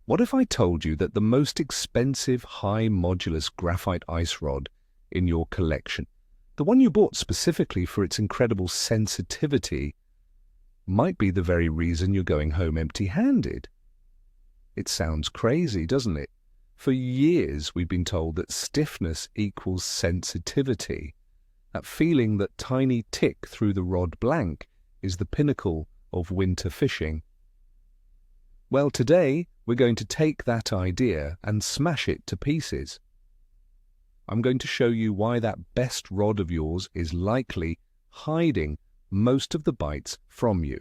What if I told you that the most expensive high-modulus graphite ice rod in your collection, the one you bought specifically for its incredible sensitivity, might be the very reason you're going home empty-handed? It sounds crazy, doesn't it? For years we've been told that stiffness equals sensitivity. That feeling that tiny tick through the rod blank is the pinnacle of winter fishing. Well, today we're going to take that idea and smash it to pieces. I'm going to show you why that best rod of yours is likely hiding most of the bites from you.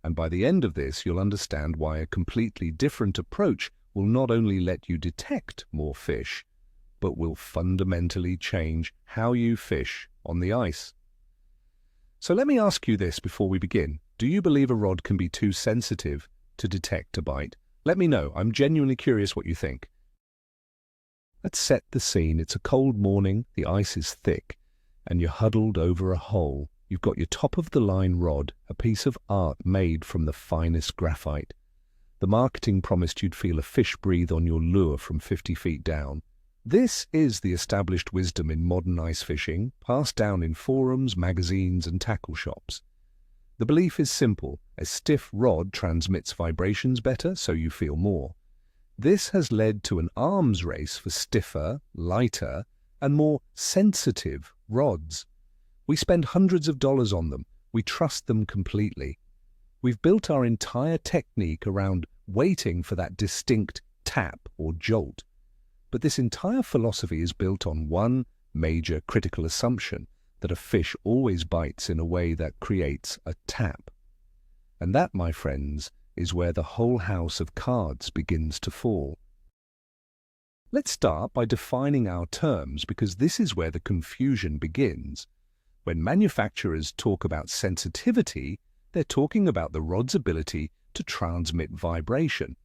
And by the end of this, you'll understand why a completely different approach will not only let you detect more fish, but will fundamentally change how you fish on the ice. So let me ask you this before we begin. Do you believe a rod can be too sensitive to detect a bite? Let me know. I'm genuinely curious what you think. Let's set the scene. It's a cold morning, the ice is thick, and you're huddled over a hole. You've got your top-of-the-line rod, a piece of art made from the finest graphite. The marketing promised you'd feel a fish breathe on your lure from 50 feet down. This is the established wisdom in modern ice fishing, passed down in forums, magazines, and tackle shops. The belief is simple. A stiff rod transmits vibrations better, so you feel more. This has led to an arms race for stiffer, lighter, and more sensitive rods. We spend hundreds of dollars on them. We trust them completely. We've built our entire technique around waiting for that distinct tap or jolt. But this entire philosophy is built on one major critical assumption, that a fish always bites in a way that creates a tap. And that, my friends, is where the whole house of cards begins to fall. Let's start by defining our terms, because this is where the confusion begins. When manufacturers talk about sensitivity, they're talking about the rod's ability to transmit vibration.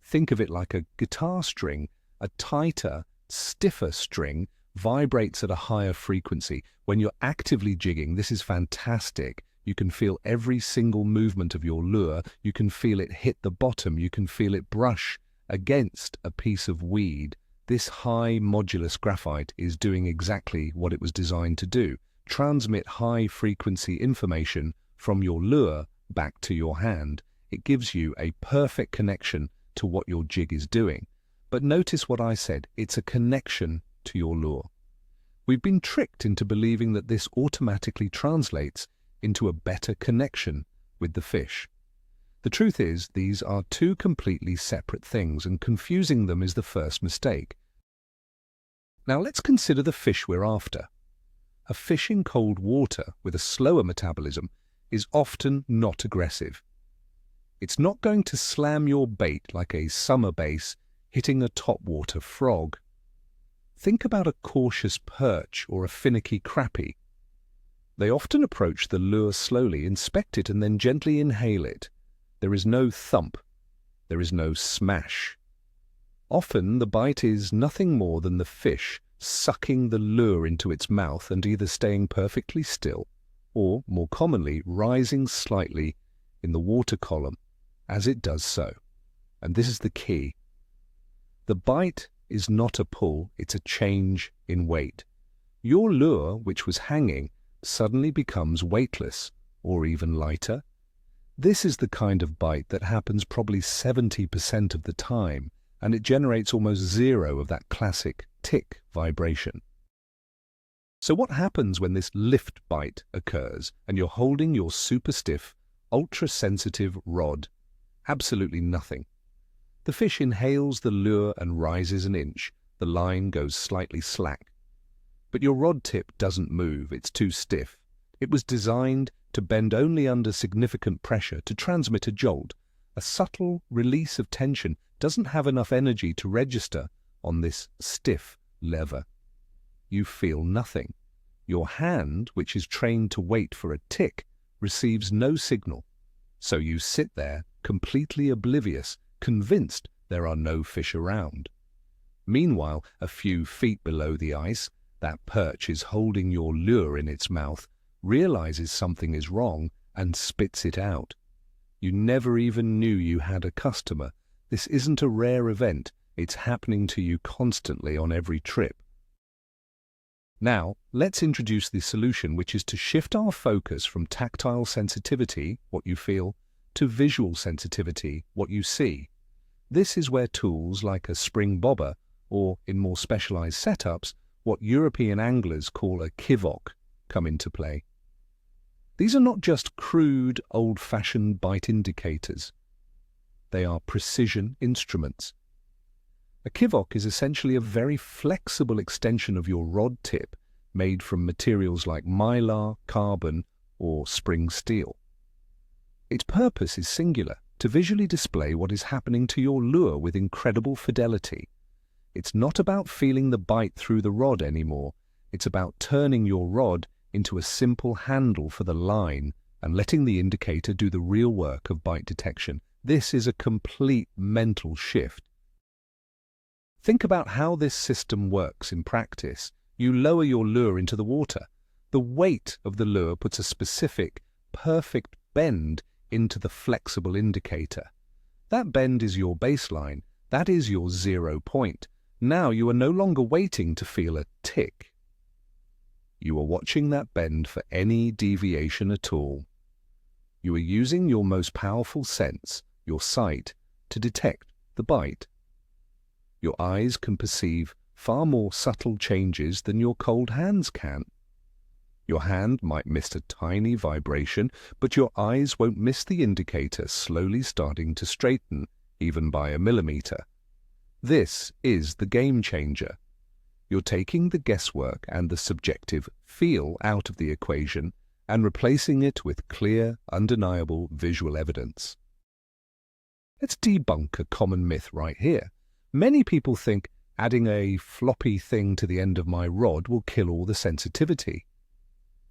Think of it like a guitar string. A tighter, stiffer string vibrates at a higher frequency. When you're actively jigging, this is fantastic. You can feel every single movement of your lure. You can feel it hit the bottom. You can feel it brush against a piece of weed. This high-modulus graphite is doing exactly what it was designed to do. Transmit high-frequency information from your lure back to your hand. It gives you a perfect connection to what your jig is doing. But notice what I said, it's a connection to your lure. We've been tricked into believing that this automatically translates into a better connection with the fish. The truth is, these are two completely separate things, and confusing them is the first mistake. Now let's consider the fish we're after. A fish in cold water with a slower metabolism is often not aggressive. It's not going to slam your bait like a summer bass hitting a topwater frog. Think about a cautious perch or a finicky crappie. They often approach the lure slowly, inspect it, and then gently inhale it. There is no thump. There is no smash. Often the bite is nothing more than the fish sucking the lure into its mouth and either staying perfectly still or, more commonly, rising slightly in the water column as it does so. And this is the key. The bite is not a pull, it's a change in weight. Your lure, which was hanging, suddenly becomes weightless or even lighter. This is the kind of bite that happens probably 70% of the time, and it generates almost zero of that classic tick vibration. So what happens when this lift bite occurs and you're holding your super stiff, ultra-sensitive rod? Absolutely nothing. The fish inhales the lure and rises an inch. The line goes slightly slack. But your rod tip doesn't move, it's too stiff. It was designed to bend only under significant pressure to transmit a jolt. A subtle release of tension doesn't have enough energy to register on this stiff lever. You feel nothing. Your hand, which is trained to wait for a tick, receives no signal. So you sit there, completely oblivious, convinced there are no fish around. Meanwhile, a few feet below the ice, that perch is holding your lure in its mouth, realizes something is wrong, and spits it out. You never even knew you had a customer. This isn't a rare event, it's happening to you constantly on every trip. Now, let's introduce the solution, which is to shift our focus from tactile sensitivity, what you feel, to visual sensitivity, what you see. This is where tools like a spring bobber, or in more specialized setups, what European anglers call a kivok, come into play. These are not just crude, old-fashioned bite indicators. They are precision instruments. A kivok is essentially a very flexible extension of your rod tip made from materials like mylar, carbon, or spring steel. Its purpose is singular, to visually display what is happening to your lure with incredible fidelity. It's not about feeling the bite through the rod anymore. It's about turning your rod into a simple handle for the line and letting the indicator do the real work of bite detection. This is a complete mental shift. Think about how this system works in practice. You lower your lure into the water. The weight of the lure puts a specific, perfect bend into the flexible indicator. That bend is your baseline. That is your 0 point. Now you are no longer waiting to feel a tick. You are watching that bend for any deviation at all. You are using your most powerful sense, your sight, to detect the bite. Your eyes can perceive far more subtle changes than your cold hands can. Your hand might miss a tiny vibration, but your eyes won't miss the indicator slowly starting to straighten, even by a millimeter. This is the game changer. You're taking the guesswork and the subjective feel out of the equation and replacing it with clear, undeniable visual evidence. Let's debunk a common myth right here. Many people think adding a floppy thing to the end of my rod will kill all the sensitivity.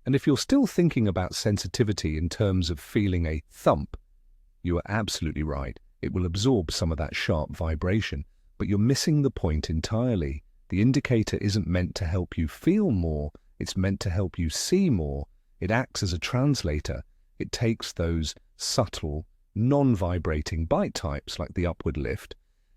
And if you're still thinking about sensitivity in terms of feeling a thump, you are absolutely right. It will absorb some of that sharp vibration, but you're missing the point entirely. The indicator isn't meant to help you feel more, it's meant to help you see more. It acts as a translator. It takes those subtle, non-vibrating bite types like the upward lift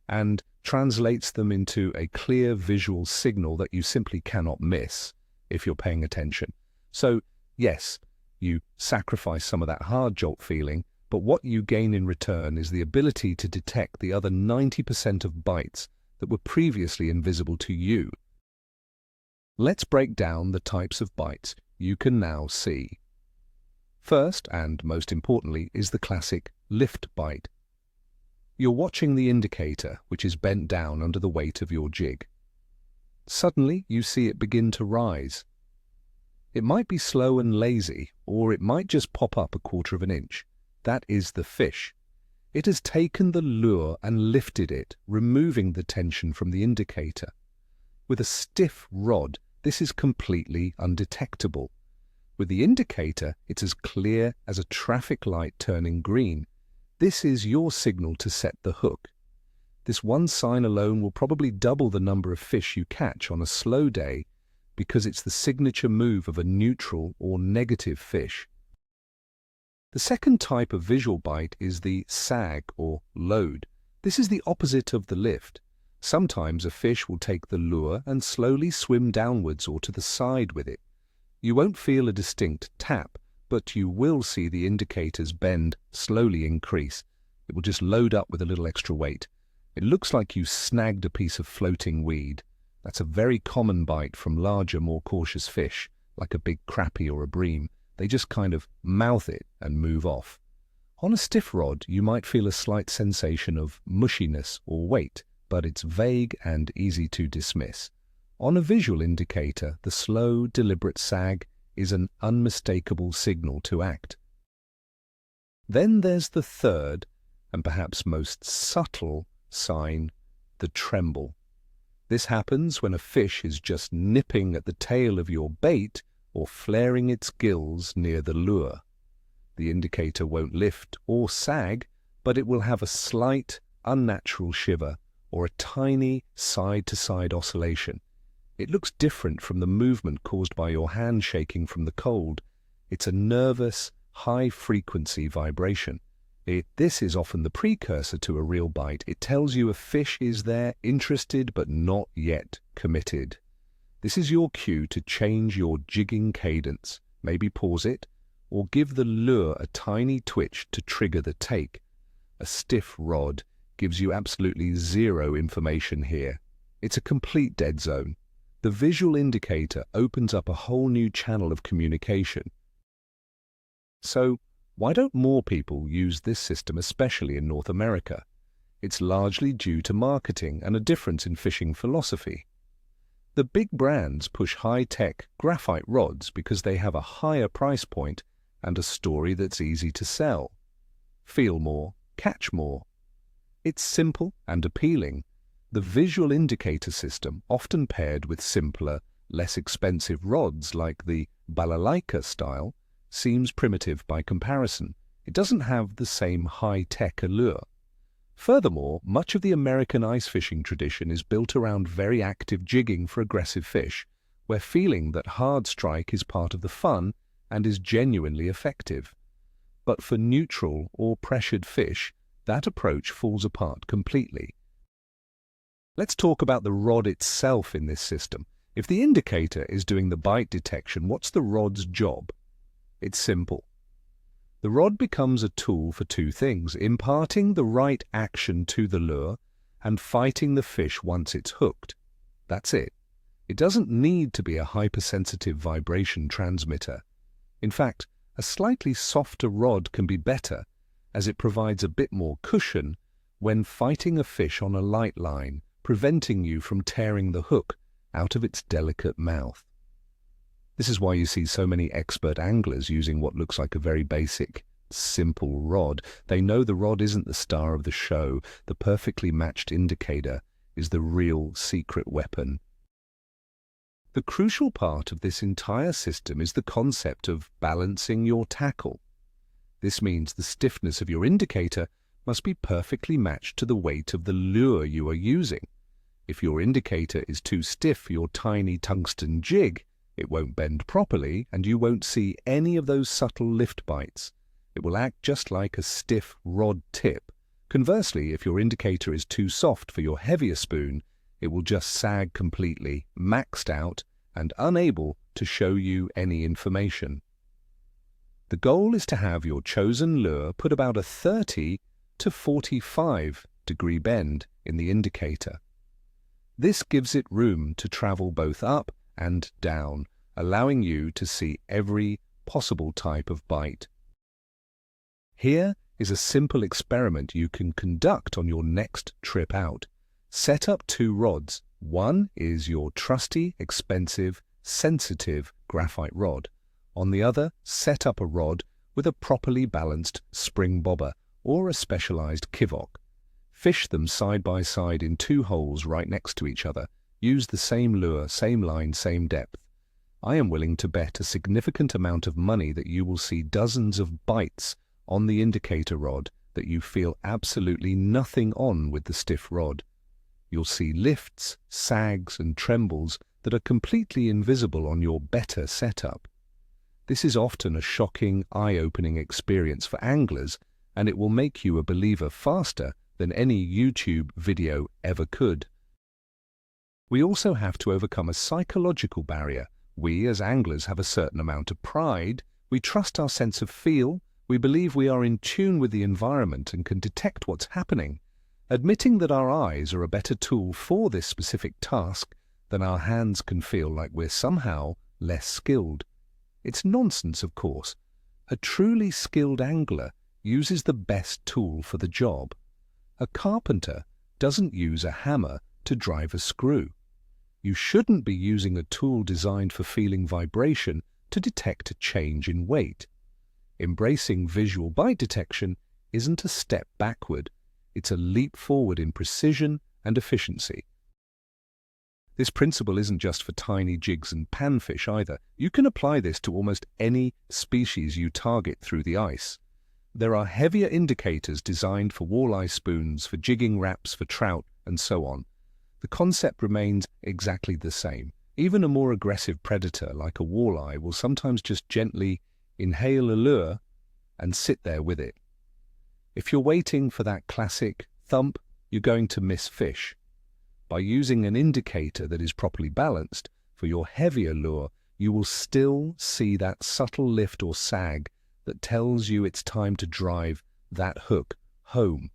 and translates them into a clear visual signal that you simply cannot miss if you're paying attention. So, yes, you sacrifice some of that hard jolt feeling, but what you gain in return is the ability to detect the other 90% of bites that were previously invisible to you. Let's break down the types of bites you can now see. First, and most importantly, is the classic lift bite. You're watching the indicator, which is bent down under the weight of your jig. Suddenly, you see it begin to rise. It might be slow and lazy, or it might just pop up 1/4 inch. That is the fish. It has taken the lure and lifted it, removing the tension from the indicator. With a stiff rod, this is completely undetectable. With the indicator, it's as clear as a traffic light turning green. This is your signal to set the hook. This one sign alone will probably double the number of fish you catch on a slow day because it's the signature move of a neutral or negative fish. The second type of visual bite is the sag or load. This is the opposite of the lift. Sometimes a fish will take the lure and slowly swim downwards or to the side with it. You won't feel a distinct tap, but you will see the indicator's bend slowly increase. It will just load up with a little extra weight. It looks like you snagged a piece of floating weed. That's a very common bite from larger, more cautious fish, like a big crappie or a bream. They just kind of mouth it and move off. On a stiff rod, you might feel a slight sensation of mushiness or weight, but it's vague and easy to dismiss. On a visual indicator, the slow, deliberate sag is an unmistakable signal to act. Then there's the third, and perhaps most subtle, sign, the tremble. This happens when a fish is just nipping at the tail of your bait or flaring its gills near the lure. The indicator won't lift or sag, but it will have a slight, unnatural shiver or a tiny side-to-side oscillation. It looks different from the movement caused by your hand shaking from the cold. It's a nervous, high-frequency vibration. This is often the precursor to a real bite. It tells you a fish is there, interested but not yet committed. This is your cue to change your jigging cadence, maybe pause it, or give the lure a tiny twitch to trigger the take. A stiff rod gives you absolutely zero information here. It's a complete dead zone. The visual indicator opens up a whole new channel of communication. So, why don't more people use this system, especially in North America? It's largely due to marketing and a difference in fishing philosophy. The big brands push high-tech graphite rods because they have a higher price point and a story that's easy to sell. Feel more, catch more. It's simple and appealing. The visual indicator system, often paired with simpler, less expensive rods like the balalaika style, seems primitive by comparison. It doesn't have the same high-tech allure. Furthermore, much of the American ice fishing tradition is built around very active jigging for aggressive fish, where feeling that hard strike is part of the fun and is genuinely effective. But for neutral or pressured fish, that approach falls apart completely. Let's talk about the rod itself in this system. If the indicator is doing the bite detection, what's the rod's job? It's simple. The rod becomes a tool for two things: imparting the right action to the lure and fighting the fish once it's hooked. That's it. It doesn't need to be a hypersensitive vibration transmitter. In fact, a slightly softer rod can be better, as it provides a bit more cushion when fighting a fish on a light line, preventing you from tearing the hook out of its delicate mouth. This is why you see so many expert anglers using what looks like a very basic, simple rod. They know the rod isn't the star of the show. The perfectly matched indicator is the real secret weapon. The crucial part of this entire system is the concept of balancing your tackle. This means the stiffness of your indicator must be perfectly matched to the weight of the lure you are using. If your indicator is too stiff for your tiny tungsten jig, it won't bend properly and you won't see any of those subtle lift bites. It will act just like a stiff rod tip. Conversely, if your indicator is too soft for your heavier spoon, it will just sag completely, maxed out, and unable to show you any information. The goal is to have your chosen lure put about a 30 to 45 degree bend in the indicator. This gives it room to travel both up and down, allowing you to see every possible type of bite. Here is a simple experiment you can conduct on your next trip out. Set up two rods. One is your trusty, expensive, sensitive graphite rod. On the other, set up a rod with a properly balanced spring bobber or a specialized kivok. Fish them side by side in two holes right next to each other. Use the same lure, same line, same depth. I am willing to bet a significant amount of money that you will see dozens of bites on the indicator rod that you feel absolutely nothing on with the stiff rod. You'll see lifts, sags, and trembles that are completely invisible on your better setup. This is often a shocking, eye-opening experience for anglers, and it will make you a believer faster than any YouTube video ever could. We also have to overcome a psychological barrier. We, as anglers, have a certain amount of pride. We trust our sense of feel. We believe we are in tune with the environment and can detect what's happening. Admitting that our eyes are a better tool for this specific task than our hands can feel like we're somehow less skilled. It's nonsense, of course. A truly skilled angler uses the best tool for the job. A carpenter doesn't use a hammer to drive a screw. You shouldn't be using a tool designed for feeling vibration to detect a change in weight. Embracing visual bite detection isn't a step backward. It's a leap forward in precision and efficiency. This principle isn't just for tiny jigs and panfish either. You can apply this to almost any species you target through the ice. There are heavier indicators designed for walleye spoons, for jigging wraps, for trout, and so on. The concept remains exactly the same. Even a more aggressive predator like a walleye will sometimes just gently inhale a lure and sit there with it. If you're waiting for that classic thump, you're going to miss fish. By using an indicator that is properly balanced for your heavier lure, you will still see that subtle lift or sag that tells you it's time to drive that hook home.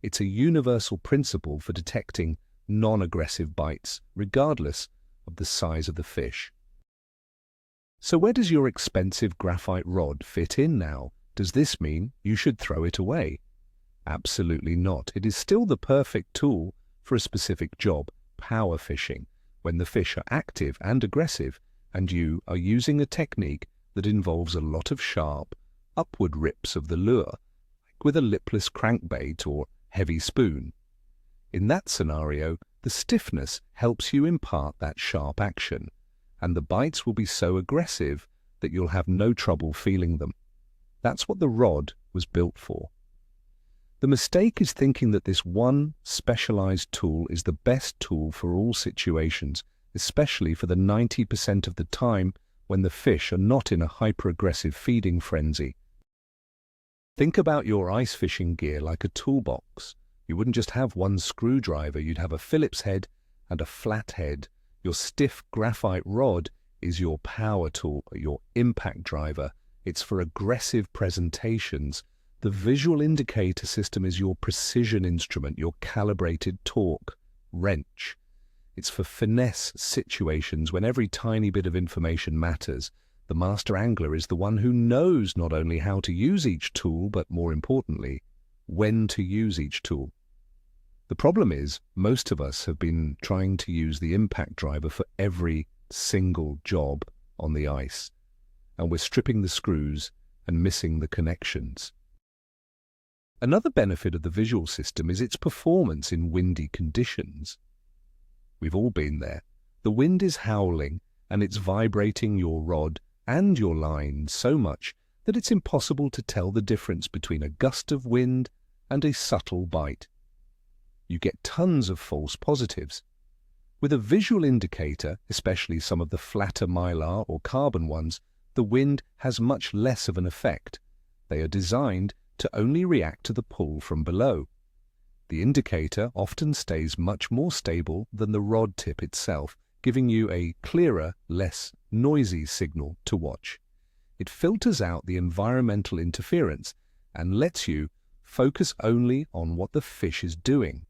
It's a universal principle for detecting non-aggressive bites, regardless of the size of the fish. So where does your expensive graphite rod fit in now? Does this mean you should throw it away? Absolutely not. It is still the perfect tool for a specific job, power fishing, when the fish are active and aggressive and you are using a technique that involves a lot of sharp, upward rips of the lure, like with a lipless crankbait or heavy spoon. In that scenario, the stiffness helps you impart that sharp action, and the bites will be so aggressive that you'll have no trouble feeling them. That's what the rod was built for. The mistake is thinking that this one specialized tool is the best tool for all situations, especially for the 90% of the time when the fish are not in a hyper-aggressive feeding frenzy. Think about your ice fishing gear like a toolbox. You wouldn't just have one screwdriver, you'd have a Phillips head and a flat head. Your stiff graphite rod is your power tool, your impact driver. It's for aggressive presentations. The visual indicator system is your precision instrument, your calibrated torque wrench. It's for finesse situations when every tiny bit of information matters. The master angler is the one who knows not only how to use each tool, but more importantly, when to use each tool. The problem is, most of us have been trying to use the impact driver for every single job on the ice, and we're stripping the screws and missing the connections. Another benefit of the visual system is its performance in windy conditions. We've all been there. The wind is howling and it's vibrating your rod and your line so much that it's impossible to tell the difference between a gust of wind and a subtle bite. You get tons of false positives. With a visual indicator, especially some of the flatter mylar or carbon ones, the wind has much less of an effect. They are designed to only react to the pull from below. The indicator often stays much more stable than the rod tip itself, giving you a clearer, less noisy signal to watch. It filters out the environmental interference and lets you focus only on what the fish is doing.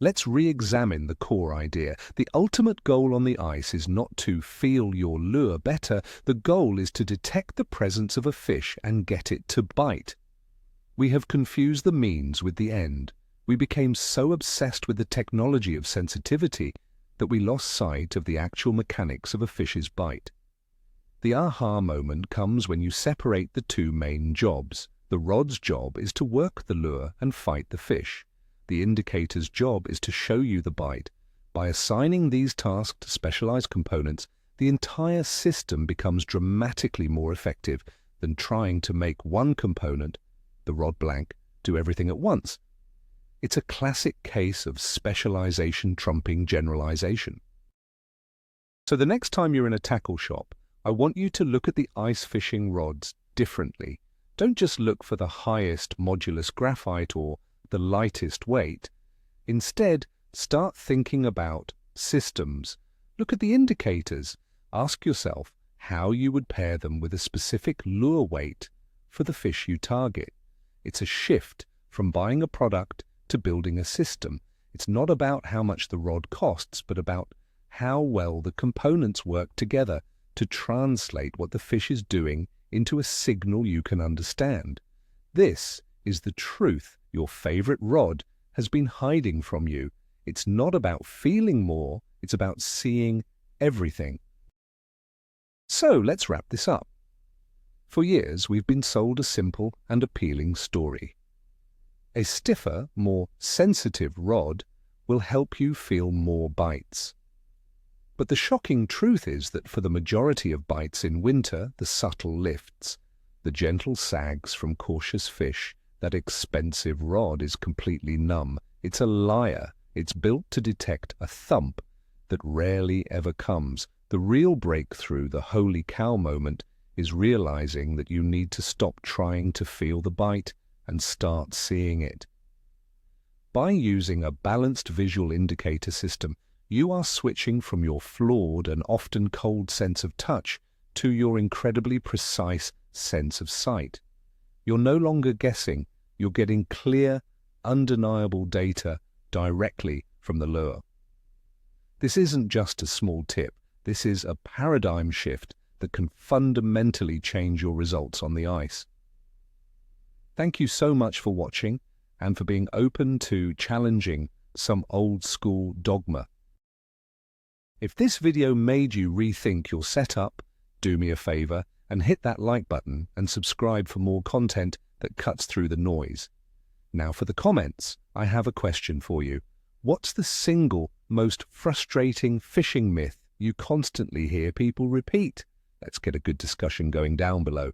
Let's re-examine the core idea. The ultimate goal on the ice is not to feel your lure better. The goal is to detect the presence of a fish and get it to bite. We have confused the means with the end. We became so obsessed with the technology of sensitivity that we lost sight of the actual mechanics of a fish's bite. The aha moment comes when you separate the two main jobs. The rod's job is to work the lure and fight the fish. The indicator's job is to show you the bite. By assigning these tasks to specialized components, the entire system becomes dramatically more effective than trying to make one component, the rod blank, do everything at once. It's a classic case of specialization trumping generalization. So the next time you're in a tackle shop, I want you to look at the ice fishing rods differently. Don't just look for the highest modulus graphite or the lightest weight. Instead, start thinking about systems. Look at the indicators. Ask yourself how you would pair them with a specific lure weight for the fish you target. It's a shift from buying a product to building a system. It's not about how much the rod costs, but about how well the components work together to translate what the fish is doing into a signal you can understand. This is the truth your favorite rod has been hiding from you. It's not about feeling more, it's about seeing everything. So let's wrap this up. For years, we've been sold a simple and appealing story. A stiffer, more sensitive rod will help you feel more bites. But the shocking truth is that for the majority of bites in winter, the subtle lifts, the gentle sags from cautious fish, that expensive rod is completely numb. It's a liar. It's built to detect a thump that rarely ever comes. The real breakthrough, the holy cow moment, is realizing that you need to stop trying to feel the bite and start seeing it. By using a balanced visual indicator system, you are switching from your flawed and often cold sense of touch to your incredibly precise sense of sight. You're no longer guessing, you're getting clear, undeniable data directly from the lure. This isn't just a small tip, this is a paradigm shift that can fundamentally change your results on the ice. Thank you so much for watching and for being open to challenging some old-school dogma. If this video made you rethink your setup, do me a favor and hit that like button and subscribe for more content that cuts through the noise. Now for the comments, I have a question for you. What's the single most frustrating fishing myth you constantly hear people repeat? Let's get a good discussion going down below.